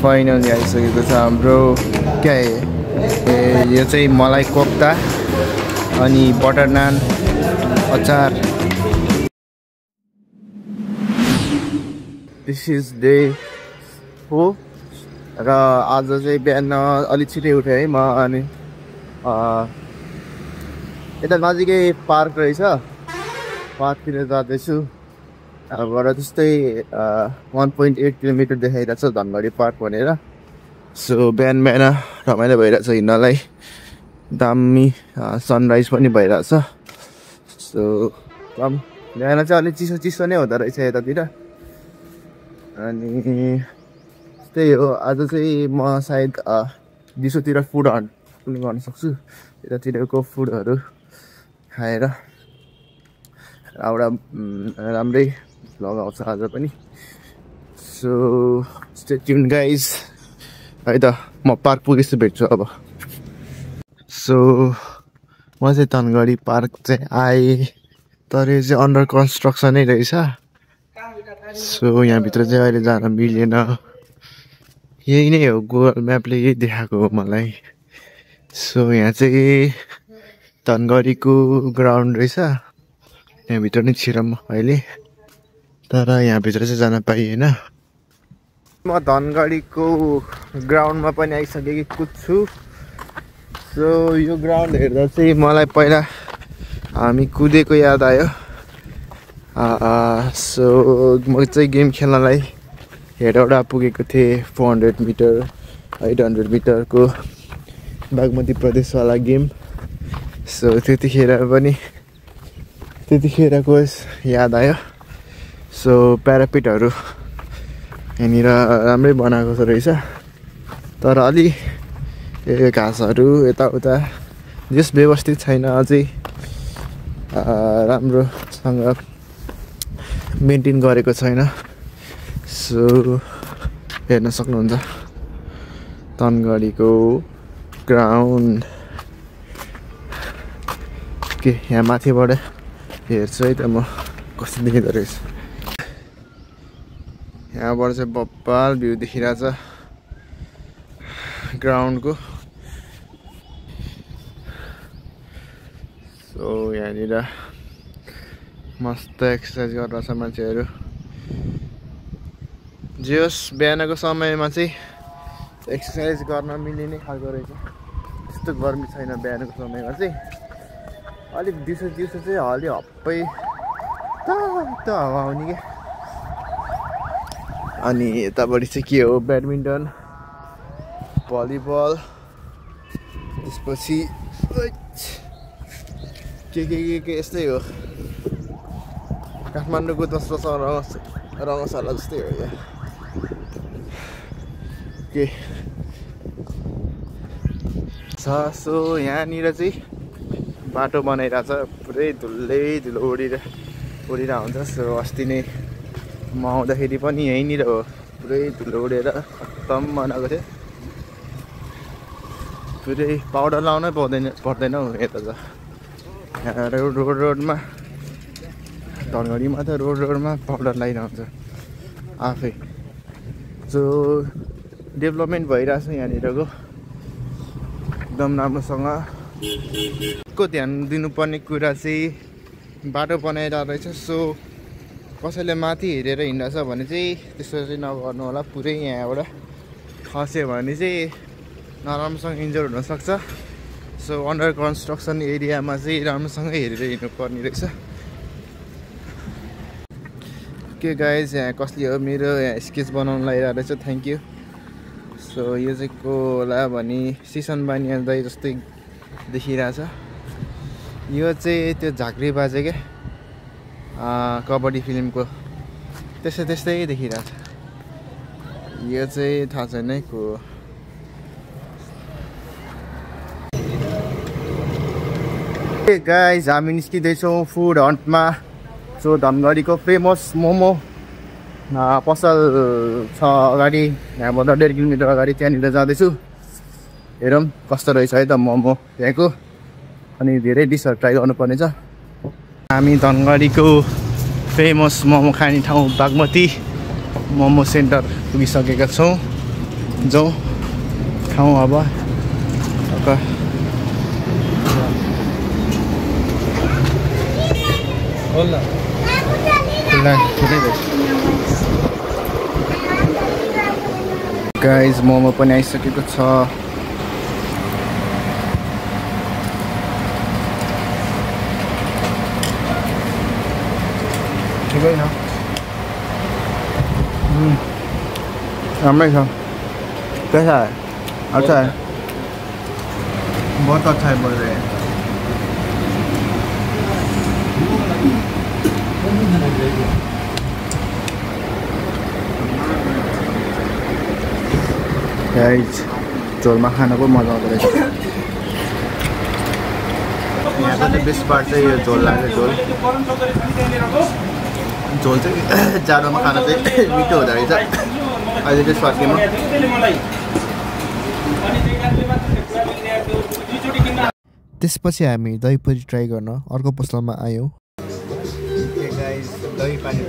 Finally आइसकेको छ हाम्रो क्या यो चाहिँ मलाई कोफ्ता अनि बटर नान अचार। दिस इज डे 4 र आज चाहिँ बिहान अलिक छिटै उठेँ है म। अनि यता नजिकै पार्क रहेछ, पार्कतिर जाँदैछु। यहाँबाट त्यस्तै 1.8 किलोमिटर देखाइरहेको छ धनगढी पार्क भनेर। सो बिहान बिहान रमाइलो भइरहेछ हिँड्नलाई, दामी सनराइज पनि भइरहेछ। सो बिहान चाहिँ अलिक चिसो चिसो नै हुँदो रहेछ यतातिर। अनि त्यही हो, आज चाहिँ म सायद दिसोतिर फुड हन्ट पनि गर्न सक्छु। यतातिरको फुडहरू खाएर एउटा राम्रै भ्लग आउँछ आज पनि। सो स्टे ट्युन गाइज है त, म पार्क पुगेछु, भेट्छु अब। सो म चाहिँ धनगढी पार्क चाहिँ आएँ, तर यो चाहिँ अन्डर कन्स्ट्रक्सनै रहेछ। सो यहाँभित्र चाहिँ अहिले जान मिलेन। यही नै हो, गुगल म्यापले यही देखाएको हो मलाई। सो यहाँ चाहिँ धनगढीको ग्राउन्ड रहेछ, यहाँभित्र नै छिरौँ अहिले, तर यहाँभित्र चाहिँ जान पाइएन। म धनगढीको ग्राउन्डमा पनि आइसकेको छु। सो यो ग्राउन्ड हेर्दा चाहिँ मलाई पहिला हामी कुदेको याद आयो। सो म चाहिँ गेम खेल्नलाई हेरौडा पुगेको थिएँ, 400 मिटर 800 मिटरको बागमती प्रदेशवाला गेम। सो त्यतिखेरको याद आयो। सो प्यारापिटहरू यहाँनिर राम्रै बनाएको रहेछ, तर अलि घाँसहरू यताउता जस व्यवस्थित छैन, अझै राम्रोसँग मेन्टेन गरेको छैन। सो हेर्न सक्नुहुन्छ धनगढीको ग्राउन्ड के। यहाँ माथिबाट हेर्छु है त म कस्तो देखिँदो रहेछ। यहाँबाट चाहिँ बब्बाल भ्यू देखिरहेछ ग्राउन्डको। सो यहाँनिर मस्त एक्सर्साइज गरिरहेछ मान्छेहरू। जे होस् बिहानको समयमा चाहिँ एक्सर्साइज गर्न मिल्ने खालको रहेछ, त्यस्तो गर्मी छैन बिहानको समयमा चाहिँ। अलिक दिउँसो चाहिँ अलि हप्पै त हावा आउने क्या। अनि यतापट्टि चाहिँ के हो, ब्याडमिन्टन, भलिबल, त्यसपछि के यस्तै हो। काठमाडौँको दोस्रो रङ्गशाला जस्तै हो यहाँ के छ। सो यहाँनिर चाहिँ बाटो बनाइरहेछ, पुरै धुलो उडिरहेको हुन्छ। सो अस्ति नै म आउँदाखेरि पनि यहीँनिर हो, पुरै धुलो उडेर खत्तम बनाएको थियो। पुरै पाउडर लाउनै पर्दैन हौ यता त। यहाँ रोडमा धनगढीमा त रोडमा पाउडर लगाइरहन्छ आफै। सो डेभलपमेन्ट भइरहेछ यहाँनिरको एकदम राम्रोसँग। को ध्यान दिनुपर्ने कुरा चाहिँ बाटो बनाइरहेको रहेछ। सो कसैले माथि हेरेर हिँड्छ भने चाहिँ त्यस्तो चाहिँ नगर्नु होला। पुरै यहाँबाट खस्यो भने चाहिँ नराम्रोसँग इन्जर हुनसक्छ। सो अन्डर कन्स्ट्रक्सन एरियामा चाहिँ राम्रोसँग हेरेर हिँड्नुपर्ने रहेछ के गाइज। यहाँ कसले हो मेरो यहाँ स्केच बनाउनु लागिरहेको रहेछ, थ्याङ्क यू। सो यो चाहिँ को होला भने सिसन बानिया दाइ जस्तै देखिरहेछ। यो चाहिँ त्यो झाँक्री बाजे क्या, कबड्डी फिल्मको त्यस्तै देखिरहेछ। यो चाहिँ थाहा छैन है को। गाइज हामी निस्किँदैछौँ फुड हन्टमा। सो धनगढीको फेमस मोमो पसल छ अगाडि, यहाँबाट 1.5 किलोमिटर अगाडि, त्यहाँनिर जाँदैछु। हेरौँ कस्तो रहेछ है त मोमो त्यहाँको। अनि धेरै डिसहरू ट्राई गर्नुपर्ने छ। हामी धनगढीको फेमस मोमो खाने ठाउँ बागमती मोमो सेन्टर पुगिसकेका छौँ जाउँ खाउँ अब गाइज मोमो पनि आइसकेको छ ठिकै छ राम्रै छ कैसा है अच्छा है बहुत अच्छा है बोल रहे हैं गाइज झोलमा खानको मजा आउँदो रहेछ यहाँको चाहिँ बेस्ट पार्ट चाहिँ यो झोल लाग्छ झोल चाहिँ जाडोमा खाना चाहिँ मिठो हुँदो रहेछ अहिले चाहिँ स्वादमा त्यसपछि हामी दही पुरी ट्राई गर्न अर्को पसलमा आयौँ दही पानी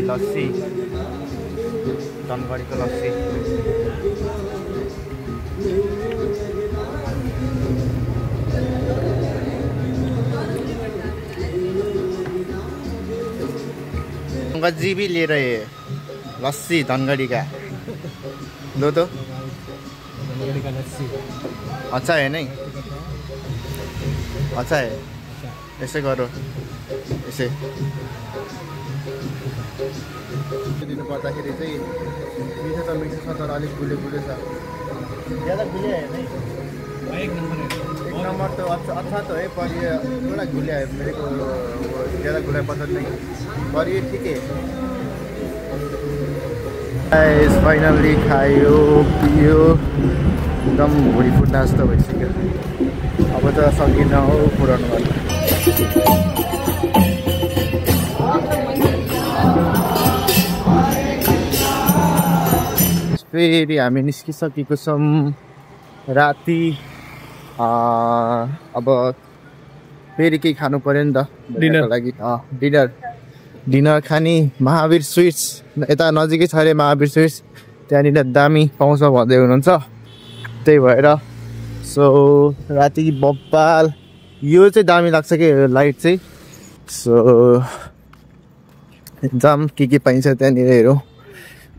लस्सी धनगढीको लस्सी जी भी ले रहे हैं लस्सी धनगढ़ी का लो तो धनगढ़ी का लस्सी अच्छा है नहीं अच्छा है ऐसे करो ऐसे दिनु पर्दाखेरि चाहिँ मिठो त मिठो छ तर अलिक गुले गुले छ ज्यादा गुले है नहीं एक नंबर तो अच्छा तो है पर ये थोड़ा गुलिया है मेरे को ज़्यादा गुलिया पसंद नहीं पर ये ठीक है गाइस फाइनली खायो पियो एकदम भुँडी फुट्न जस्तो भइसक्यो अब त सकिन हो पुरानो गर्नु फेरि हामी निस्किसकेको छौँ राति अब फेरि केही खानु पर्यो नि त डिनरको लागि डिनर खाने महावीर स्विट्स यता नजिकै छ अरे महावीर स्विट्स त्यहाँनिर दामी पाउँछ भन्दै हुनुहुन्छ त्यही भएर सो राति बब्बाल यो चाहिँ दामी लाग्छ कि लाइट चाहिँ सो जाम के पाइन्छ त्यहाँनिर हेरौँ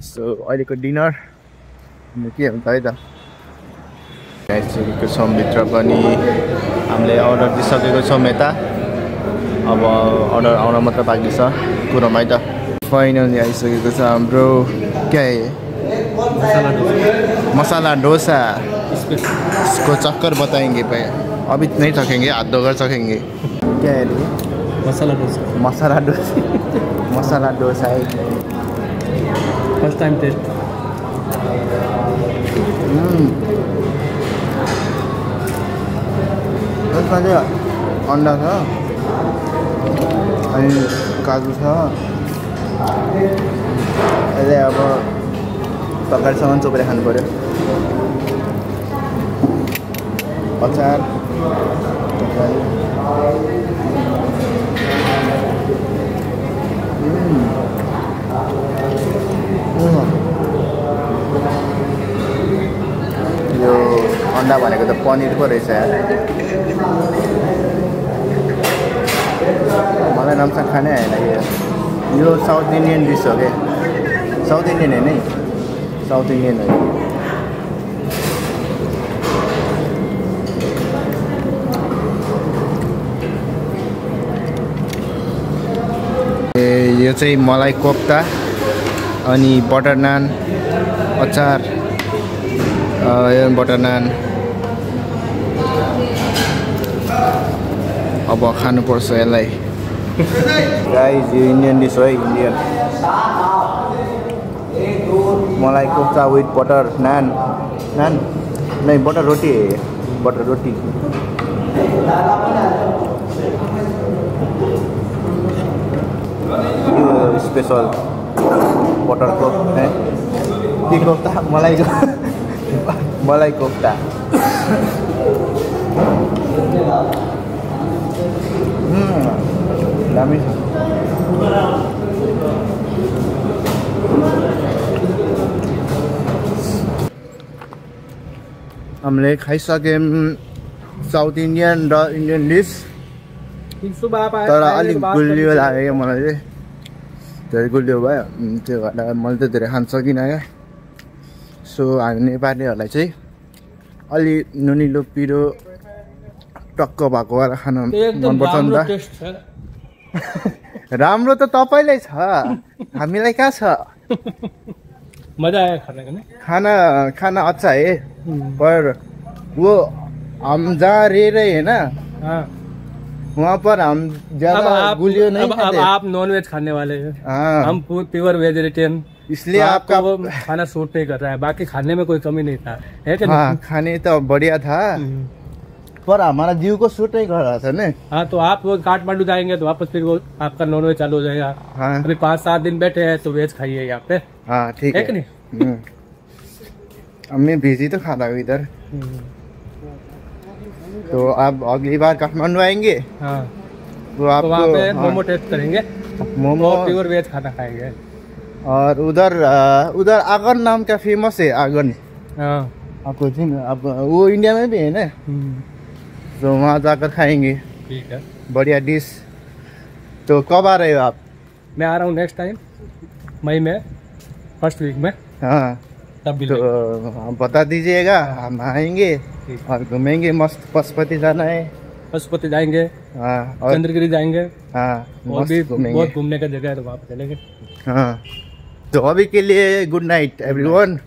सो अहिलेको डिनर के हुन्छ है त आइसकेको छौँ भित्र पनि हामीले अर्डर दिइसकेको छौँ यता अब अर्डर आउन मात्र बाँकी छ कुरोमा है त फाइनली आइसकेको छ हाम्रो क्या है मसाला डोसा इसको चक्कर बताएंगे पे अभी नहीं चखेंगे हाथ धोकर चखेंगे क्या है मसाला डोसा है फर्स्ट टाइम टेस्ट त्यसमा चाहिँ अन्डा छ अनि काजु छ यसलाई अब तरकारीसँग चोपेर खानु पर्यो अचार यो अन्डा भनेको त पनिर पो रहेछ मलाई राम्रोसँग खानै आएन यो साउथ इन्डियन डिस हो क्या साउथ इन्डियन होइन है साउथ इन्डियन हो यो चाहिँ मलाई कोफ्ता अनि बटर नान अचार यो बटर नान अब खानुपर्छ यसलाई गाइस यो इन्डियन डिस हो है इन्डियन मलाई कोफ्ता विथ बटर नान नहीं बटर रोटी है ये, बटर रोटी। यो स्पेशल बटर कोफ्ता है, के कोफ्ता मलाई मलाई कोफ्ता। दामी छ। हामीले खाइसक्यौँ साउथ इन्डियन र इन्डियन डिस, तर अलिक गुलियो लाग्यो मलाई चाहिँ, धेरै गुलियो भयो, त्यो भएर मैले त धेरै खान सकिनँ क्या। सो हामी नेपालीहरूलाई चाहिँ अलि नुनिलो पिरो टक्क भएको वाला खाना मनपर्छ नि त। राम्रो त तपाईँलाई छ, हामीलाई कहाँ छ। मजा आया खाने का? खाना खाना अच्छा है, पर वो हम जहाँ रह रहे हैं ना, वहाँ पर हम ज्यादा गुलियो नहीं खाते। अब आप नॉन वेज खाने वाले हैं, हाँ, हम प्योर वेजिटेरियन, इसलिए तो आपका वो खाना सूट नहीं कर रहा है। बाकी खाने में कोई कमी नहीं था, है कि हाँ, नहीं? खाने तो बढ़िया था, पर हमारा जीव को सूट नहीं कर रहा था ना। हाँ, तो आप वो काठमांडू जाएंगे तो वापस फिर वो आपका नॉन वेज चालू हो जाएगा। हाँ अभी 5-7 दिन बैठे हैं तो वेज खाइए यहाँ पे, हाँ ठीक है है कि नहीं? अब मैं भेजी तो खाता हूँ इधर। तो आप अगली बार काठमांडू आएंगे, हाँ, तो आप तो वहाँ पे मोमो टेस्ट करेंगे, मोमो, प्योर वेज खाना खाएंगे। और उधर उधर आगन नाम का फेमस है, आगन हाँ, आपको आप वो इंडिया में भी है ना, तो वहाँ जाकर खाएंगे, ठीक है, बढ़िया डिश। तो कब आ रहे हो आप? मैं आ रहा हूँ नेक्स्ट टाइम मई में, फर्स्ट वीक में, हाँ, तब भी तो आप बता दीजिएगा, हम आएंगे ठीक। और घूमेंगे। मस्त पशुपति जाना है, पशुपति जाएंगे, हाँ, और चंद्रगिरी जाएंगे, हाँ और भी मस्त घूमेंगे। बहुत घूमने का जगह है, तो वहाँ पे चलेंगे। हाँ, तो अभी के लिए गुड नाइट एवरीवन।